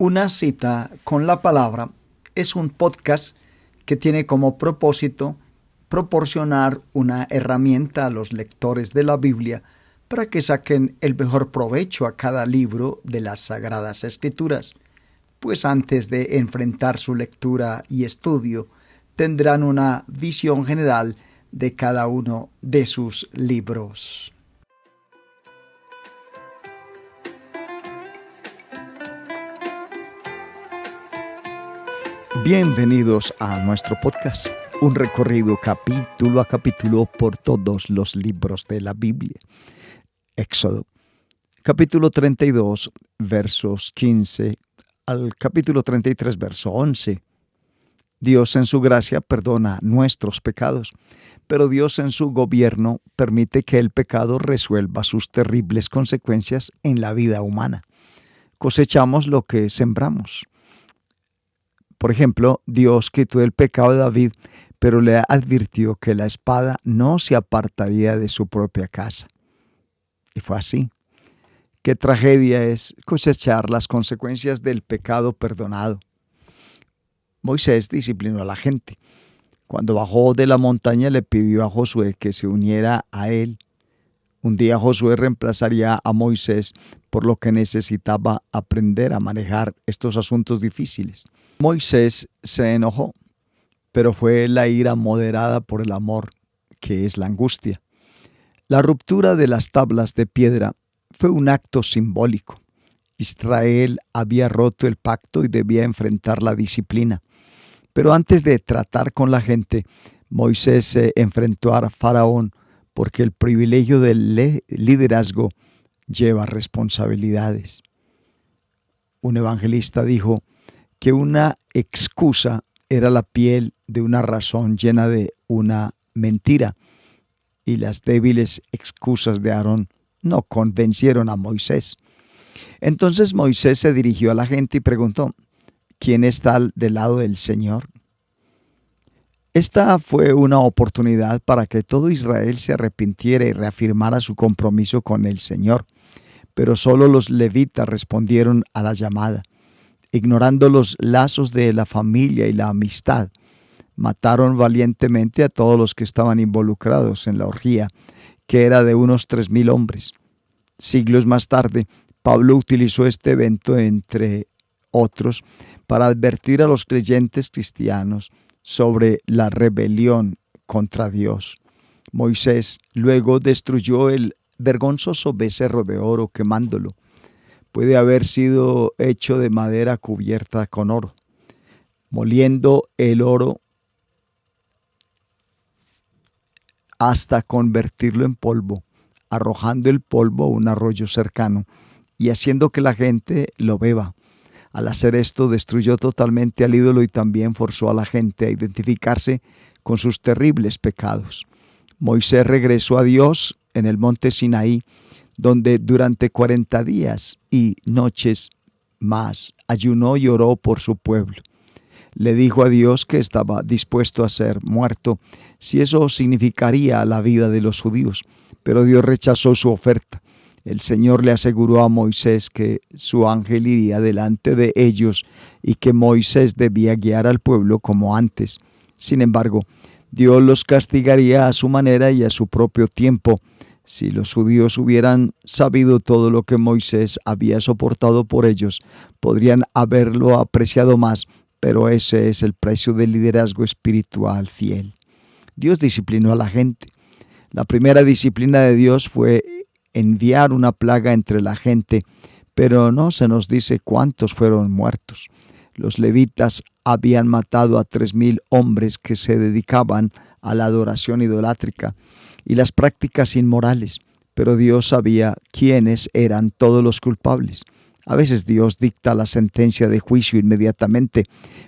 Una cita con la palabra es un podcast que tiene como propósito proporcionar una herramienta a los lectores de la Biblia para que saquen el mejor provecho a cada libro de las Sagradas Escrituras, pues antes de enfrentar su lectura y estudio tendrán una visión general de cada uno de sus libros. Bienvenidos a nuestro podcast, un recorrido capítulo a capítulo por todos los libros de la Biblia. Éxodo, capítulo 32, versos 15 al capítulo 33, verso 11. Dios en su gracia perdona nuestros pecados, pero Dios en su gobierno permite que el pecado resuelva sus terribles consecuencias en la vida humana. Cosechamos lo que sembramos. Por ejemplo, Dios quitó el pecado de David, pero le advirtió que la espada no se apartaría de su propia casa. Y fue así. Qué tragedia es cosechar las consecuencias del pecado perdonado. Moisés disciplinó a la gente. Cuando bajó de la montaña le pidió a Josué que se uniera a él. Un día Josué reemplazaría a Moisés, por lo que necesitaba aprender a manejar estos asuntos difíciles. Moisés se enojó, pero fue la ira moderada por el amor, que es la angustia. La ruptura de las tablas de piedra fue un acto simbólico. Israel había roto el pacto y debía enfrentar la disciplina. Pero antes de tratar con la gente, Moisés se enfrentó a Faraón, porque el privilegio del liderazgo lleva responsabilidades. Un evangelista dijo que una excusa era la piel de una razón llena de una mentira, y las débiles excusas de Aarón no convencieron a Moisés. Entonces Moisés se dirigió a la gente y preguntó: ¿quién está del lado del Señor? Esta fue una oportunidad para que todo Israel se arrepintiera y reafirmara su compromiso con el Señor. Pero solo los levitas respondieron a la llamada. Ignorando los lazos de la familia y la amistad, mataron valientemente a todos los que estaban involucrados en la orgía, que era de unos 3,000 hombres. Siglos más tarde, Pablo utilizó este evento, entre otros, para advertir a los creyentes cristianos sobre la rebelión contra Dios. Moisés luego destruyó el vergonzoso becerro de oro quemándolo. Puede haber sido hecho de madera cubierta con oro. Moliendo el oro hasta convertirlo en polvo, arrojando el polvo a un arroyo cercano y haciendo que la gente lo beba. Al hacer esto, destruyó totalmente al ídolo y también forzó a la gente a identificarse con sus terribles pecados. Moisés regresó a Dios en el monte Sinaí, donde durante 40 días y noches más ayunó y oró por su pueblo. Le dijo a Dios que estaba dispuesto a ser muerto si eso significaría la vida de los judíos, pero Dios rechazó su oferta. El Señor le aseguró a Moisés que su ángel iría delante de ellos y que Moisés debía guiar al pueblo como antes. Sin embargo, Dios los castigaría a su manera y a su propio tiempo. Si los judíos hubieran sabido todo lo que Moisés había soportado por ellos, podrían haberlo apreciado más, pero ese es el precio del liderazgo espiritual fiel. Dios disciplinó a la gente. La primera disciplina de Dios fue enviar una plaga entre la gente, pero no se nos dice cuántos fueron muertos. Los levitas habían matado a 3,000 hombres que se dedicaban a la adoración idolátrica y las prácticas inmorales, pero Dios sabía quiénes eran todos los culpables. A veces Dios dicta la sentencia de juicio inmediatamente,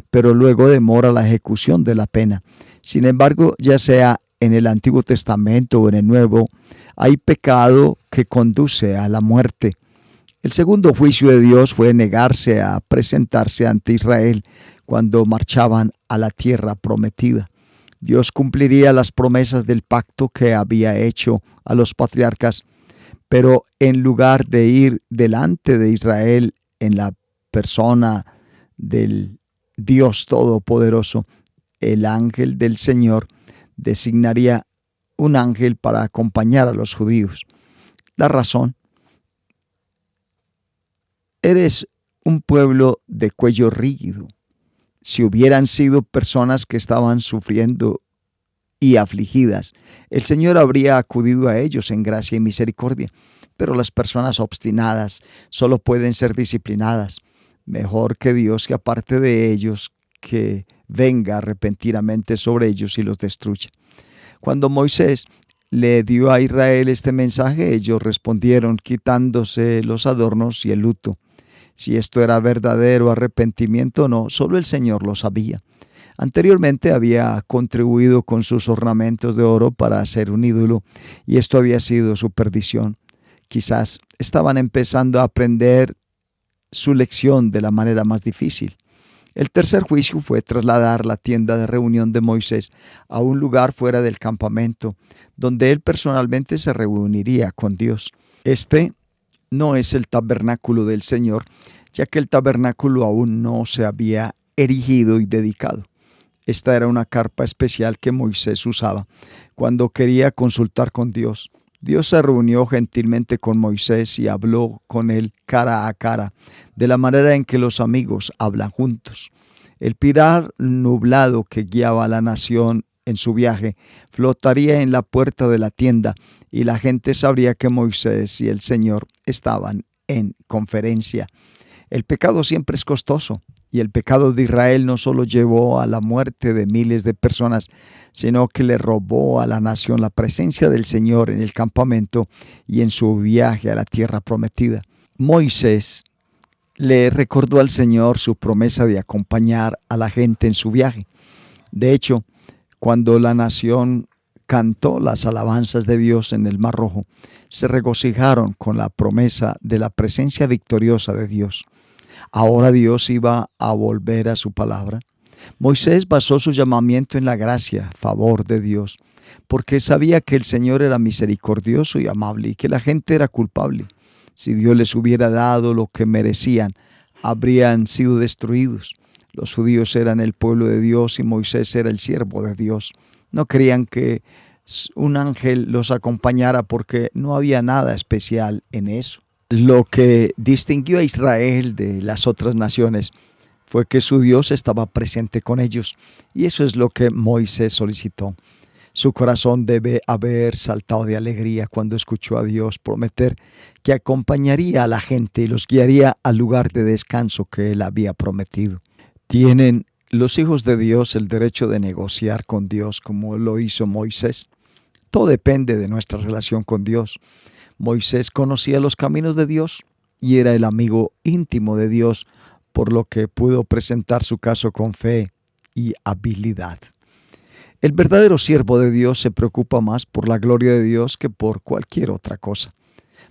pero luego demora la ejecución de la pena. Sin embargo, ya sea en el Antiguo Testamento o en el Nuevo, hay pecado que conduce a la muerte. El segundo juicio de Dios fue negarse a presentarse ante Israel cuando marchaban a la tierra prometida. Dios cumpliría las promesas del pacto que había hecho a los patriarcas, pero en lugar de ir delante de Israel en la persona del Dios Todopoderoso, el ángel del Señor designaría un ángel para acompañar a los judíos. La razón: eres un pueblo de cuello rígido. Si hubieran sido personas que estaban sufriendo y afligidas, el Señor habría acudido a ellos en gracia y misericordia. Pero las personas obstinadas solo pueden ser disciplinadas. Mejor que Dios que aparte de ellos, que venga repentinamente sobre ellos y los destruya. Cuando Moisés le dio a Israel este mensaje, ellos respondieron quitándose los adornos y el luto. Si esto era verdadero arrepentimiento o no, solo el Señor lo sabía. Anteriormente había contribuido con sus ornamentos de oro para hacer un ídolo, y esto había sido su perdición. Quizás estaban empezando a aprender su lección de la manera más difícil. El tercer juicio fue trasladar la tienda de reunión de Moisés a un lugar fuera del campamento, donde él personalmente se reuniría con Dios. Este no es el tabernáculo del Señor, ya que el tabernáculo aún no se había erigido y dedicado. Esta era una carpa especial que Moisés usaba cuando quería consultar con Dios. Dios se reunió gentilmente con Moisés y habló con él cara a cara, de la manera en que los amigos hablan juntos. El pilar nublado que guiaba a la nación en su viaje flotaría en la puerta de la tienda, y la gente sabría que Moisés y el Señor estaban en conferencia. El pecado siempre es costoso, y el pecado de Israel no solo llevó a la muerte de miles de personas, sino que le robó a la nación la presencia del Señor en el campamento y en su viaje a la tierra prometida. Moisés le recordó al Señor su promesa de acompañar a la gente en su viaje. De hecho, cuando la nación cantó las alabanzas de Dios en el Mar Rojo, se regocijaron con la promesa de la presencia victoriosa de Dios. Ahora Dios iba a volver a su palabra. Moisés basó su llamamiento en la gracia, favor de Dios, porque sabía que el Señor era misericordioso y amable y que la gente era culpable. Si Dios les hubiera dado lo que merecían, habrían sido destruidos. Los judíos eran el pueblo de Dios y Moisés era el siervo de Dios. No querían que un ángel los acompañara porque no había nada especial en eso. Lo que distinguió a Israel de las otras naciones fue que su Dios estaba presente con ellos, y eso es lo que Moisés solicitó. Su corazón debe haber saltado de alegría cuando escuchó a Dios prometer que acompañaría a la gente y los guiaría al lugar de descanso que él había prometido. ¿Tienen los hijos de Dios el derecho de negociar con Dios como lo hizo Moisés? Todo depende de nuestra relación con Dios. Moisés conocía los caminos de Dios y era el amigo íntimo de Dios, por lo que pudo presentar su caso con fe y habilidad. El verdadero siervo de Dios se preocupa más por la gloria de Dios que por cualquier otra cosa.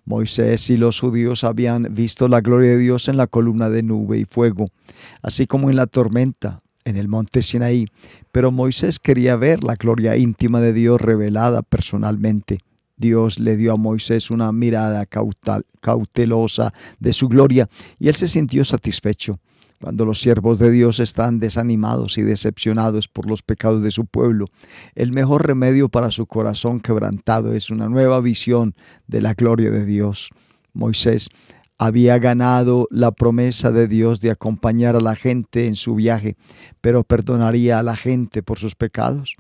Moisés y los judíos habían visto la gloria de Dios en la columna de nube y fuego, así como en la tormenta en el monte Sinaí, pero Moisés quería ver la gloria íntima de Dios revelada personalmente. Dios le dio a Moisés una mirada cautelosa de su gloria y él se sintió satisfecho. Cuando los siervos de Dios están desanimados y decepcionados por los pecados de su pueblo, el mejor remedio para su corazón quebrantado es una nueva visión de la gloria de Dios. Moisés había ganado la promesa de Dios de acompañar a la gente en su viaje, pero perdonaría a la gente por sus pecados.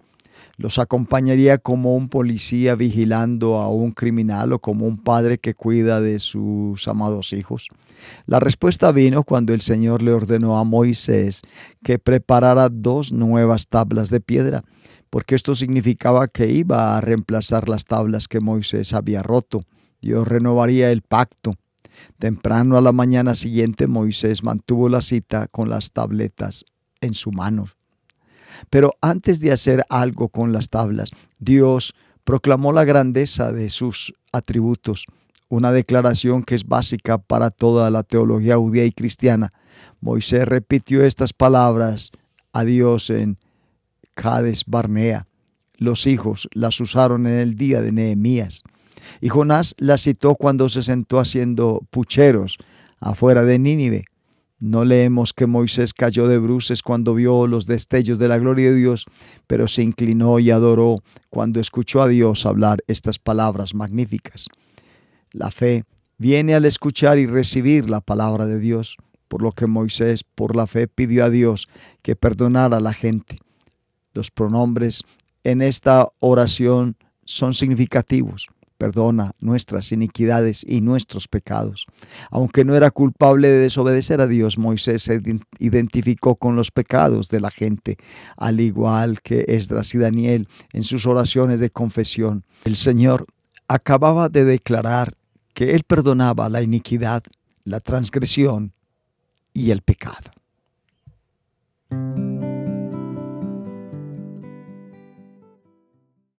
Los acompañaría como un policía vigilando a un criminal o como un padre que cuida de sus amados hijos. La respuesta vino cuando el Señor le ordenó a Moisés que preparara 2 nuevas tablas de piedra, porque esto significaba que iba a reemplazar las tablas que Moisés había roto. Dios renovaría el pacto. Temprano a la mañana siguiente, Moisés mantuvo la cita con las tabletas en su mano. Pero antes de hacer algo con las tablas, Dios proclamó la grandeza de sus atributos, una declaración que es básica para toda la teología judía y cristiana. Moisés repitió estas palabras a Dios en Cades Barnea. Los hijos las usaron en el día de Nehemías. Y Jonás las citó cuando se sentó haciendo pucheros afuera de Nínive. No leemos que Moisés cayó de bruces cuando vio los destellos de la gloria de Dios, pero se inclinó y adoró cuando escuchó a Dios hablar estas palabras magníficas. La fe viene al escuchar y recibir la palabra de Dios, por lo que Moisés, por la fe, pidió a Dios que perdonara a la gente. Los pronombres en esta oración son significativos. Perdona nuestras iniquidades y nuestros pecados. Aunque no era culpable de desobedecer a Dios, Moisés se identificó con los pecados de la gente, al igual que Esdras y Daniel en sus oraciones de confesión. El Señor acababa de declarar que Él perdonaba la iniquidad, la transgresión y el pecado.